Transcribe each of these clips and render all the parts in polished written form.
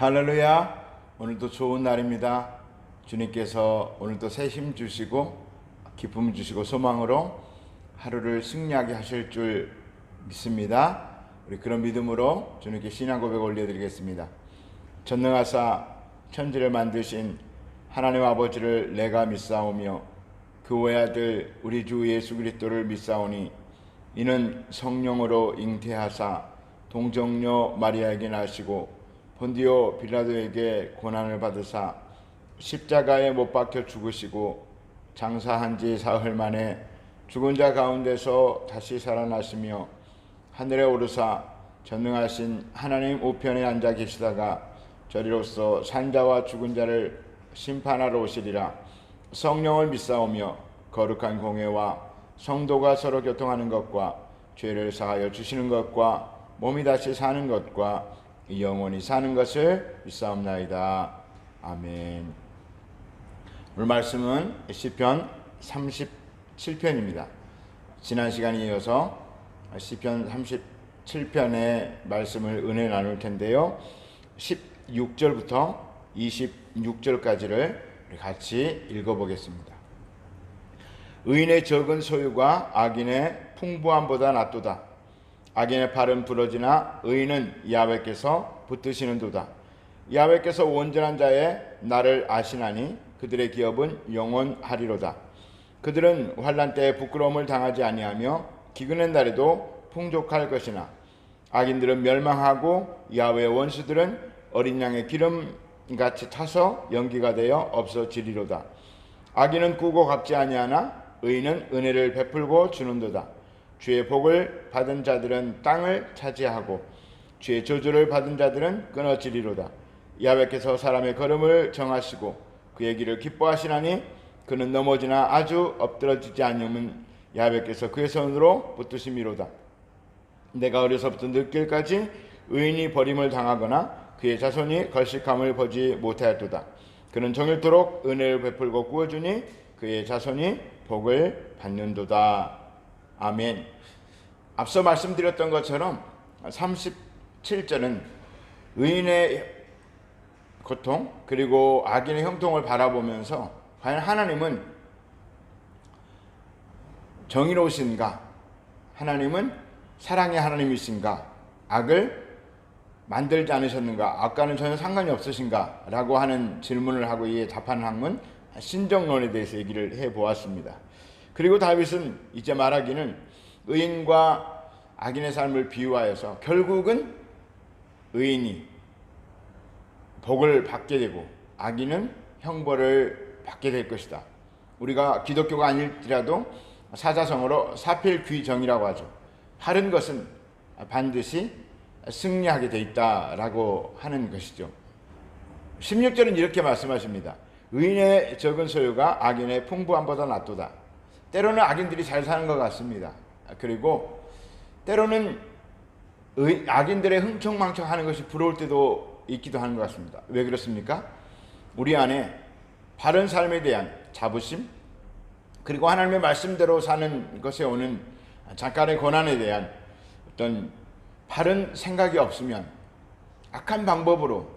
할렐루야. 오늘도 좋은 날입니다. 주님께서 오늘도 새 힘 주시고 기쁨 주시고 소망으로 하루를 승리하게 하실 줄 믿습니다. 우리 그런 믿음으로 주님께 신앙 고백 올려드리겠습니다. 전능하사 천지를 만드신 하나님 아버지를 내가 믿사오며 그 외아들 우리 주 예수 그리스도를 믿사오니 이는 성령으로 잉태하사 동정녀 마리아에게 나시고 본디오 빌라도에게 고난을 받으사 십자가에 못 박혀 죽으시고 장사한 지 사흘 만에 죽은 자 가운데서 다시 살아나시며 하늘에 오르사 전능하신 하나님 우편에 앉아 계시다가 저리로서 산자와 죽은 자를 심판하러 오시리라. 성령을 믿사오며 거룩한 공회와 성도가 서로 교통하는 것과 죄를 사하여 주시는 것과 몸이 다시 사는 것과 영원히 사는 것을 믿사옵나이다. 아멘. 오늘 말씀은 시편 37편입니다. 지난 시간에 이어서 시편 37편의 말씀을 은혜 나눌 텐데요. 16절부터 26절까지를 같이 읽어보겠습니다. 의인의 적은 소유가 악인의 풍부함보다 낫도다. 악인의 팔은 부러지나 의인은 야훼께서 붙드시는도다. 야훼께서 온전한 자의 나를 아시나니 그들의 기업은 영원하리로다. 그들은 환난 때에 부끄러움을 당하지 아니하며 기근의 날에도 풍족할 것이나 악인들은 멸망하고 야훼의 원수들은 어린 양의 기름같이 타서 연기가 되어 없어지리로다. 악인은 꾸고 갚지 아니하나 의인은 은혜를 베풀고 주는도다. 주의 복을 받은 자들은 땅을 차지하고 주의 저주를 받은 자들은 끊어지리로다. 야훼께서 사람의 걸음을 정하시고 그의 길을 기뻐하시나니 그는 넘어지나 아주 엎드러지지 아니하면 야훼께서 그의 손으로 붙드심이로다. 내가 어려서부터 늙길까지 의인이 버림을 당하거나 그의 자손이 걸식함을 보지 못하였도다. 그는 정일토록 은혜를 베풀고 구워주니 그의 자손이 복을 받는도다. 아멘. 앞서 말씀드렸던 것처럼 37절은 의인의 고통 그리고 악인의 형통을 바라보면서 과연 하나님은 정의로우신가? 하나님은 사랑의 하나님이신가? 악을 만들지 않으셨는가? 악과는 전혀 상관이 없으신가? 라고 하는 질문을 하고 이에 답하는 학문 신정론에 대해서 얘기를 해보았습니다. 그리고 다윗은 이제 말하기는 의인과 악인의 삶을 비유하여서 결국은 의인이 복을 받게 되고 악인은 형벌을 받게 될 것이다. 우리가 기독교가 아닐지라도 사자성어로 사필귀정이라고 하죠. 바른 것은 반드시 승리하게 돼 있다라고 하는 것이죠. 16절은 이렇게 말씀하십니다. 의인의 적은 소유가 악인의 풍부함보다 낫도다. 때로는 악인들이 잘 사는 것 같습니다. 그리고 때로는 악인들의 흥청망청하는 것이 부러울 때도 있기도 하는 것 같습니다. 왜 그렇습니까? 우리 안에 바른 삶에 대한 자부심 그리고 하나님의 말씀대로 사는 것에 오는 잠깐의 고난에 대한 어떤 바른 생각이 없으면 악한 방법으로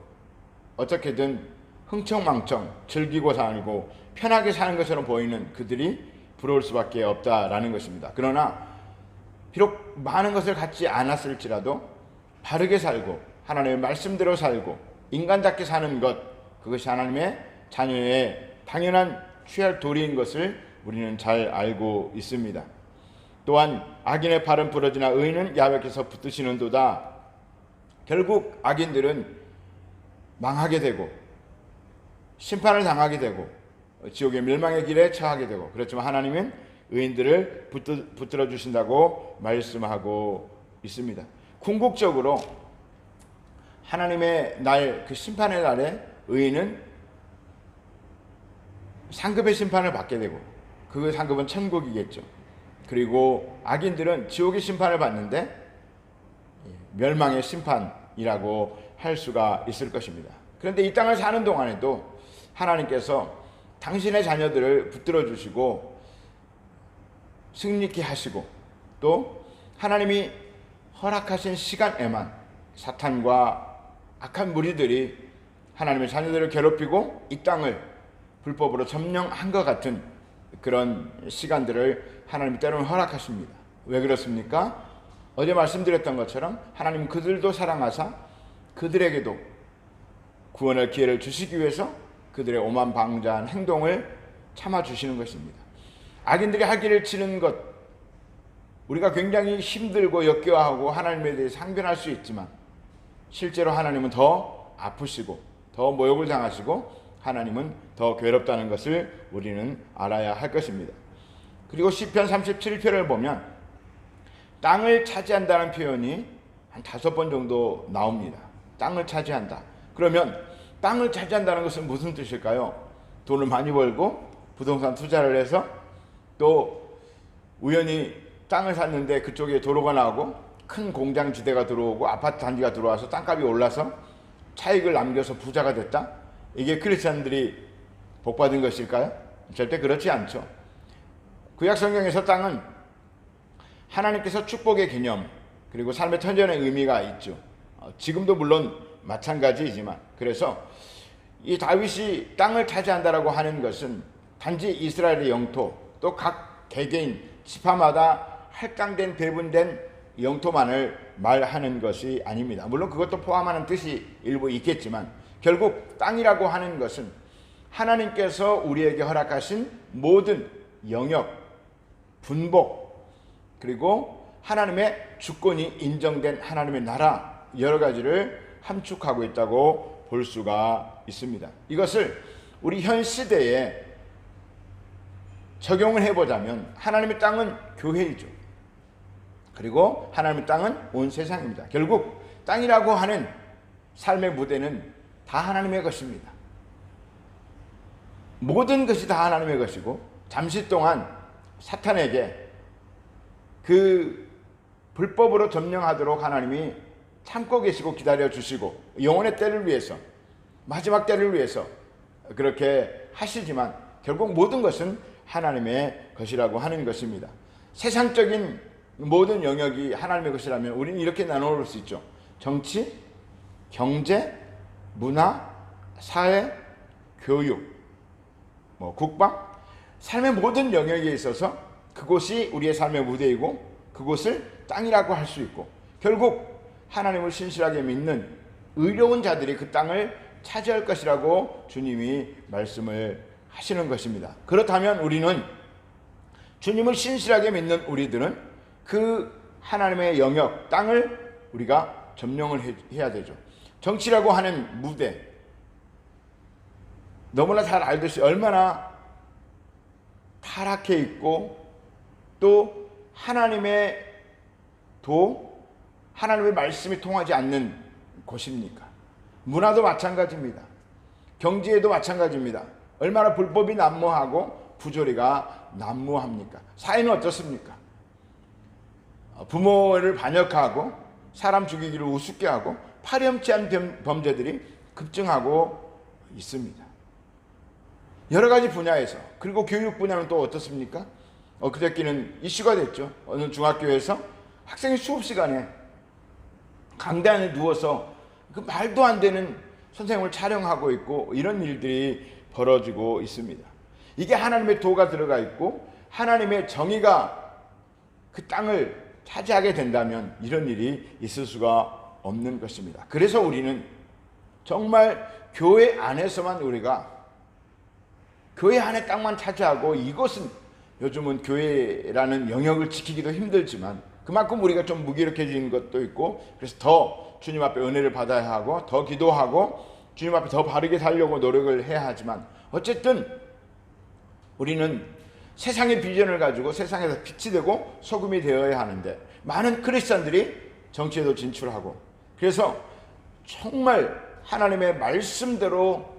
어떻게든 흥청망청 즐기고 살고 편하게 사는 것처럼 보이는 그들이 부러울 수밖에 없다라는 것입니다. 그러나 비록 많은 것을 갖지 않았을지라도 바르게 살고 하나님의 말씀대로 살고 인간답게 사는 것, 그것이 하나님의 자녀의 당연한 취할 도리인 것을 우리는 잘 알고 있습니다. 또한 악인의 팔은 부러지나 의인은 야훼께서 붙드시는도다. 결국 악인들은 망하게 되고 심판을 당하게 되고 지옥의 멸망의 길에 처하게 되고, 그렇지만 하나님은 의인들을 붙들어 주신다고 말씀하고 있습니다. 궁극적으로 하나님의 날, 그 심판의 날에 의인은 상급의 심판을 받게 되고, 그 상급은 천국이겠죠. 그리고 악인들은 지옥의 심판을 받는데 멸망의 심판이라고 할 수가 있을 것입니다. 그런데 이 땅을 사는 동안에도 하나님께서 당신의 자녀들을 붙들어 주시고 승리케 하시고, 또 하나님이 허락하신 시간에만 사탄과 악한 무리들이 하나님의 자녀들을 괴롭히고 이 땅을 불법으로 점령한 것 같은 그런 시간들을 하나님이 때로는 허락하십니다. 왜 그렇습니까? 어제 말씀드렸던 것처럼 하나님은 그들도 사랑하사 그들에게도 구원의 기회를 주시기 위해서 그들의 오만방자한 행동을 참아주시는 것입니다. 악인들이 하기를 치는 것, 우리가 굉장히 힘들고 역겨워하고 하나님에 대해서 항변할 수 있지만 실제로 하나님은 더 아프시고 더 모욕을 당하시고 하나님은 더 괴롭다는 것을 우리는 알아야 할 것입니다. 그리고 시편 37편을 보면 땅을 차지한다는 표현이 한 5번 정도 나옵니다. 땅을 차지한다. 그러면 땅을 차지한다는 것은 무슨 뜻일까요? 돈을 많이 벌고 부동산 투자를 해서 또 우연히 땅을 샀는데 그쪽에 도로가 나오고 큰 공장 지대가 들어오고 아파트 단지가 들어와서 땅값이 올라서 차익을 남겨서 부자가 됐다? 이게 크리스찬들이 복받은 것일까요? 절대 그렇지 않죠. 구약 성경에서 땅은 하나님께서 축복의 개념, 그리고 삶의 터전의 의미가 있죠. 지금도 물론 마찬가지이지만, 그래서 이 다윗이 땅을 차지한다라고 하는 것은 단지 이스라엘의 영토, 또 각 개개인 지파마다 할당된 배분된 영토만을 말하는 것이 아닙니다. 물론 그것도 포함하는 뜻이 일부 있겠지만 결국 땅이라고 하는 것은 하나님께서 우리에게 허락하신 모든 영역, 분복, 그리고 하나님의 주권이 인정된 하나님의 나라, 여러 가지를 함축하고 있다고 볼 수가 있습니다. 이것을 우리 현 시대에 적용을 해보자면 하나님의 땅은 교회이죠. 그리고 하나님의 땅은 온 세상입니다. 결국 땅이라고 하는 삶의 무대는 다 하나님의 것입니다. 모든 것이 다 하나님의 것이고, 잠시 동안 사탄에게 그 불법으로 점령하도록 하나님이 참고 계시고 기다려 주시고 영혼의 때를 위해서, 마지막 때를 위해서 그렇게 하시지만 결국 모든 것은 하나님의 것이라고 하는 것입니다. 세상적인 모든 영역이 하나님의 것이라면 우리는 이렇게 나누어 수 있죠. 정치, 경제, 문화, 사회, 교육, 국방, 삶의 모든 영역에 있어서 그곳이 우리의 삶의 무대이고 그곳을 땅이라고 할 수 있고, 결국 하나님을 신실하게 믿는 의로운 자들이 그 땅을 차지할 것이라고 주님이 말씀을 하시는 것입니다. 그렇다면 우리는, 주님을 신실하게 믿는 우리들은 그 하나님의 영역, 땅을 우리가 점령을 해야 되죠. 정치라고 하는 무대, 너무나 잘 알듯이 얼마나 타락해 있고 또 하나님의 말씀이 통하지 않는 곳입니까? 문화도 마찬가지입니다. 경제에도 마찬가지입니다. 얼마나 불법이 난무하고 부조리가 난무합니까? 사회는 어떻습니까? 부모를 반역하고 사람 죽이기를 우습게 하고 파렴치한 범죄들이 급증하고 있습니다. 여러 가지 분야에서. 그리고 교육 분야는 또 어떻습니까? 그저께는 이슈가 됐죠. 어느 중학교에서 학생이 수업 시간에 강대 안에 누워서 그 말도 안 되는 선생님을 촬영하고 있고, 이런 일들이 벌어지고 있습니다. 이게 하나님의 도가 들어가 있고 하나님의 정의가 그 땅을 차지하게 된다면 이런 일이 있을 수가 없는 것입니다. 그래서 우리는 정말 교회 안에서만, 우리가 교회 안에 땅만 차지하고, 이것은 요즘은 교회라는 영역을 지키기도 힘들지만 그만큼 우리가 좀 무기력해지는 것도 있고, 그래서 더 주님 앞에 은혜를 받아야 하고 더 기도하고 주님 앞에 더 바르게 살려고 노력을 해야 하지만, 어쨌든 우리는 세상의 비전을 가지고 세상에서 빛이 되고 소금이 되어야 하는데, 많은 크리스찬들이 정치에도 진출하고, 그래서 정말 하나님의 말씀대로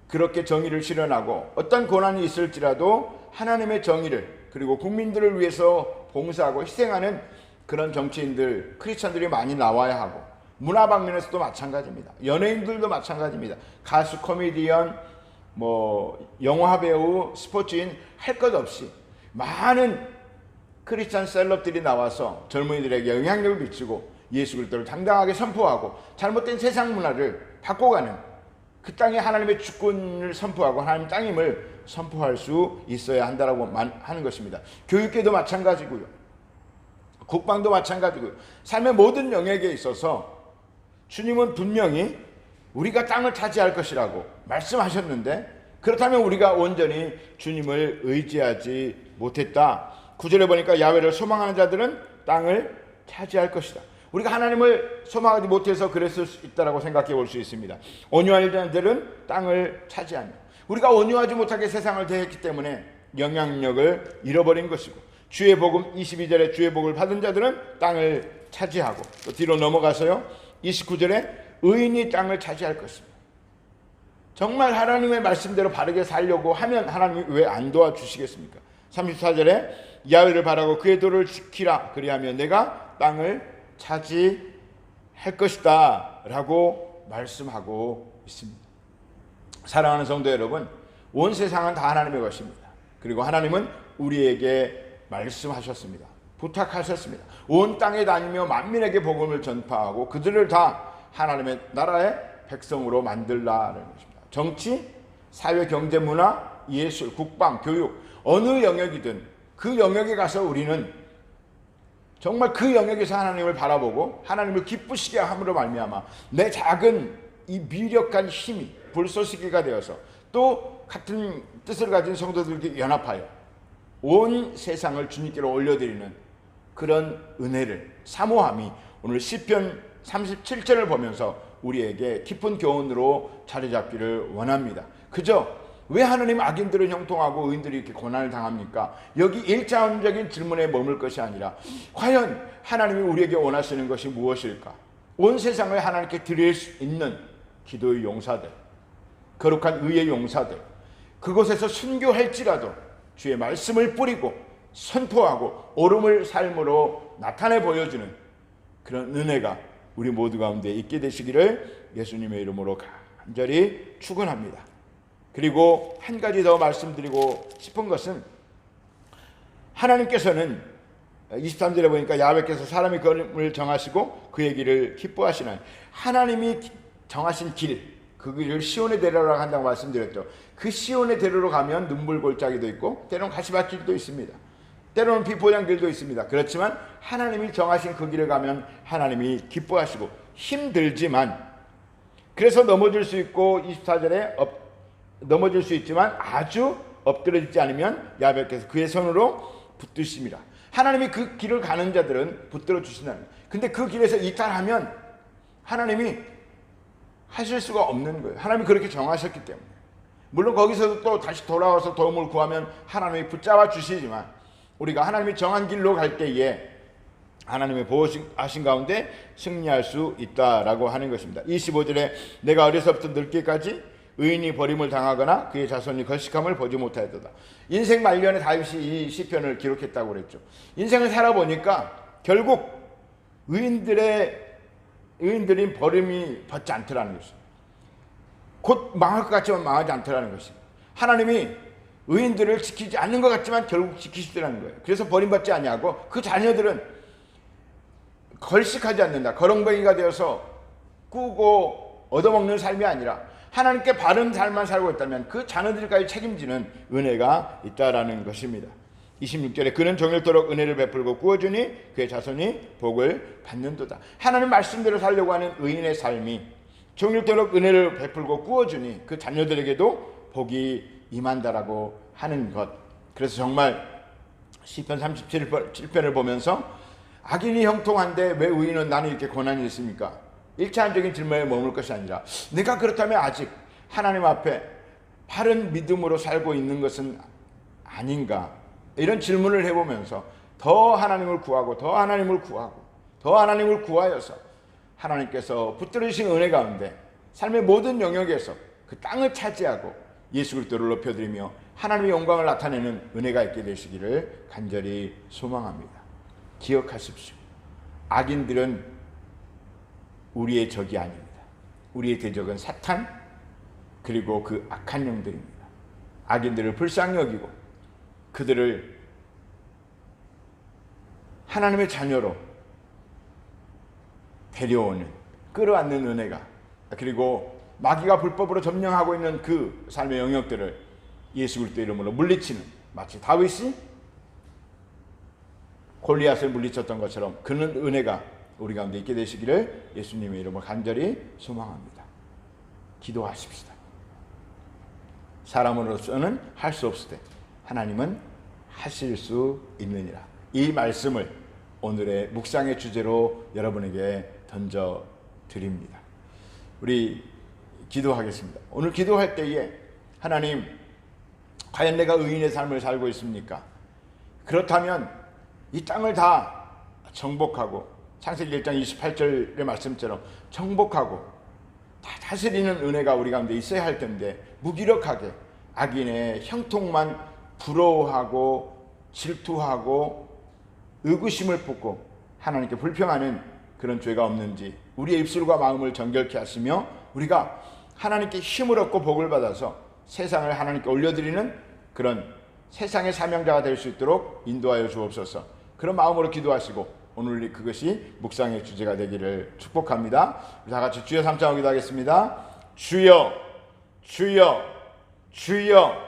그렇게 정의를 실현하고 어떤 고난이 있을지라도 하나님의 정의를, 그리고 국민들을 위해서 봉사하고 희생하는 그런 정치인들, 크리스천들이 많이 나와야 하고, 문화 방면에서도 마찬가지입니다. 연예인들도 마찬가지입니다. 가수, 코미디언, 영화 배우, 스포츠인 할 것 없이 많은 크리스천 셀럽들이 나와서 젊은이들에게 영향력을 미치고 예수 그리스도를 당당하게 선포하고 잘못된 세상 문화를 바꿔가는, 그 땅에 하나님의 주권을 선포하고 하나님 땅임을 선포할 수 있어야 한다라고 하는 것입니다. 교육계도 마찬가지고요. 국방도 마찬가지고요. 삶의 모든 영역에 있어서 주님은 분명히 우리가 땅을 차지할 것이라고 말씀하셨는데, 그렇다면 우리가 온전히 주님을 의지하지 못했다. 9절에 보니까 야훼를 소망하는 자들은 땅을 차지할 것이다. 우리가 하나님을 소망하지 못해서 그랬을 수 있다고 생각해 볼 수 있습니다. 온유한 자들은 땅을 차지하며, 우리가 온유하지 못하게 세상을 대했기 때문에 영향력을 잃어버린 것이고, 주의 복음 22절에 주의 복을 받은 자들은 땅을 차지하고, 또 뒤로 넘어가서요 29절에 의인이 땅을 차지할 것입니다. 정말 하나님의 말씀대로 바르게 살려고 하면 하나님이 왜 안 도와주시겠습니까? 34절에 야훼를 바라고 그의 도를 지키라, 그리하면 내가 땅을 차지할 것이다 라고 말씀하고 있습니다. 사랑하는 성도 여러분, 온 세상은 다 하나님의 것입니다. 그리고 하나님은 우리에게 말씀하셨습니다. 부탁하셨습니다. 온 땅에 다니며 만민에게 복음을 전파하고 그들을 다 하나님의 나라의 백성으로 만들라는 것입니다. 정치, 사회, 경제, 문화, 예술, 국방, 교육, 어느 영역이든 그 영역에 가서 우리는 정말 그 영역에서 하나님을 바라보고 하나님을 기쁘시게 함으로 말미암아 내 작은 이 미력한 힘이 불쏘시개가 되어서 또 같은 뜻을 가진 성도들에게 연합하여 온 세상을 주님께로 올려드리는 그런 은혜를, 사모함이 오늘 시편 37절을 보면서 우리에게 깊은 교훈으로 자리 잡기를 원합니다. 그저 왜 하나님 악인들은 형통하고 의인들이 이렇게 고난을 당합니까? 여기 일차원적인 질문에 머물 것이 아니라 과연 하나님이 우리에게 원하시는 것이 무엇일까? 온 세상을 하나님께 드릴 수 있는 기도의 용사들, 거룩한 의의 용사들, 그곳에서 순교할지라도 주의 말씀을 뿌리고 선포하고 옳음을 삶으로 나타내 보여주는 그런 은혜가 우리 모두 가운데 있게 되시기를 예수님의 이름으로 간절히 축원합니다. 그리고 한 가지 더 말씀드리고 싶은 것은, 하나님께서는 23절에 보니까 야훼께서 사람의 걸음을 정하시고 그의 길을 기뻐하시나니, 하나님이 정하신 길, 그 길을 시온의 대로라고 한다고 말씀드렸죠. 그 시온의 대로로 가면 눈물 골짜기도 있고 때로는 가시밭길도 있습니다. 때로는 비포장길도 있습니다. 그렇지만 하나님이 정하신 그 길을 가면 하나님이 기뻐하시고, 힘들지만, 그래서 넘어질 수 있고 24절에 넘어질 수 있지만 아주 엎드러지지 않으면 야훼께서 그의 손으로 붙드십니다. 하나님이 그 길을 가는 자들은 붙들어 주신다는 거예요. 근데 그 길에서 이탈하면 하나님이 하실 수가 없는 거예요. 하나님이 그렇게 정하셨기 때문에. 물론 거기서도 또 다시 돌아와서 도움을 구하면 하나님이 붙잡아 주시지만, 우리가 하나님이 정한 길로 갈 때에 하나님의 보호하신 가운데 승리할 수 있다라고 하는 것입니다. 25절에 내가 어려서부터 늙기까지 의인이 버림을 당하거나 그의 자손이 거식함을 보지 못하였도다. 인생 말년에 다윗이 이 시편을 기록했다고 그랬죠. 인생을 살아보니까 결국 의인들이 버림이 받지 않더라는 것입니다. 곧 망할 것 같지만 망하지 않더라는 것입니다. 하나님이 의인들을 지키지 않는 것 같지만 결국 지키시더라는 거예요. 그래서 버림받지 아니하고 그 자녀들은 걸식하지 않는다. 거렁뱅이가 되어서 꾸고 얻어먹는 삶이 아니라 하나님께 바른 삶만 살고 있다면 그 자녀들까지 책임지는 은혜가 있다라는 것입니다. 26절에 그는 종일토록 은혜를 베풀고 구워주니 그의 자손이 복을 받는도다. 하나님 말씀대로 살려고 하는 의인의 삶이 종일토록 은혜를 베풀고 구워주니 그 자녀들에게도 복이 임한다라고 하는 것. 그래서 정말 시편 37편을 보면서 악인이 형통한데 왜 의인은 나는 이렇게 고난이 있습니까? 일차원적인 질문에 머물 것이 아니라 내가 그렇다면 아직 하나님 앞에 바른 믿음으로 살고 있는 것은 아닌가, 이런 질문을 해보면서 더 하나님을 구하고 더 하나님을 구하고 더 하나님을 구하여서 하나님께서 붙들으신 은혜 가운데 삶의 모든 영역에서 그 땅을 차지하고 예수 그리스도를 높여드리며 하나님의 영광을 나타내는 은혜가 있게 되시기를 간절히 소망합니다. 기억하십시오. 악인들은 우리의 적이 아닙니다. 우리의 대적은 사탄 그리고 그 악한 영들입니다. 악인들을 불쌍히 여기고 그들을 하나님의 자녀로 데려오는 끌어안는 은혜가 그리고 마귀가 불법으로 점령하고 있는 그 삶의 영역들을 예수 그리스도의 이름으로 물리치는 마치 다윗이 골리앗을 물리쳤던 것처럼 그런 은혜가 우리 가운데 있게 되시기를 예수님의 이름으로 간절히 소망합니다. 기도하십시다. 사람으로서는 할 수 없을 때 하나님은 하실 수 있느니라. 이 말씀을 오늘의 묵상의 주제로 여러분에게 던져 드립니다. 우리 기도하겠습니다. 오늘 기도할 때에 하나님, 과연 내가 의인의 삶을 살고 있습니까? 그렇다면 이 땅을 다 정복하고 창세기 1장 28절의 말씀처럼 정복하고 다 다스리는 은혜가 우리 가운데 있어야 할 텐데 무기력하게 악인의 형통만 부러워하고 질투하고 의구심을 품고 하나님께 불평하는 그런 죄가 없는지 우리의 입술과 마음을 정결케 하시며 우리가 하나님께 힘을 얻고 복을 받아서 세상을 하나님께 올려드리는 그런 세상의 사명자가 될 수 있도록 인도하여 주옵소서. 그런 마음으로 기도하시고 오늘 그것이 묵상의 주제가 되기를 축복합니다. 다 같이 주여 삼창하고 기도하겠습니다. 주여, 주여, 주여.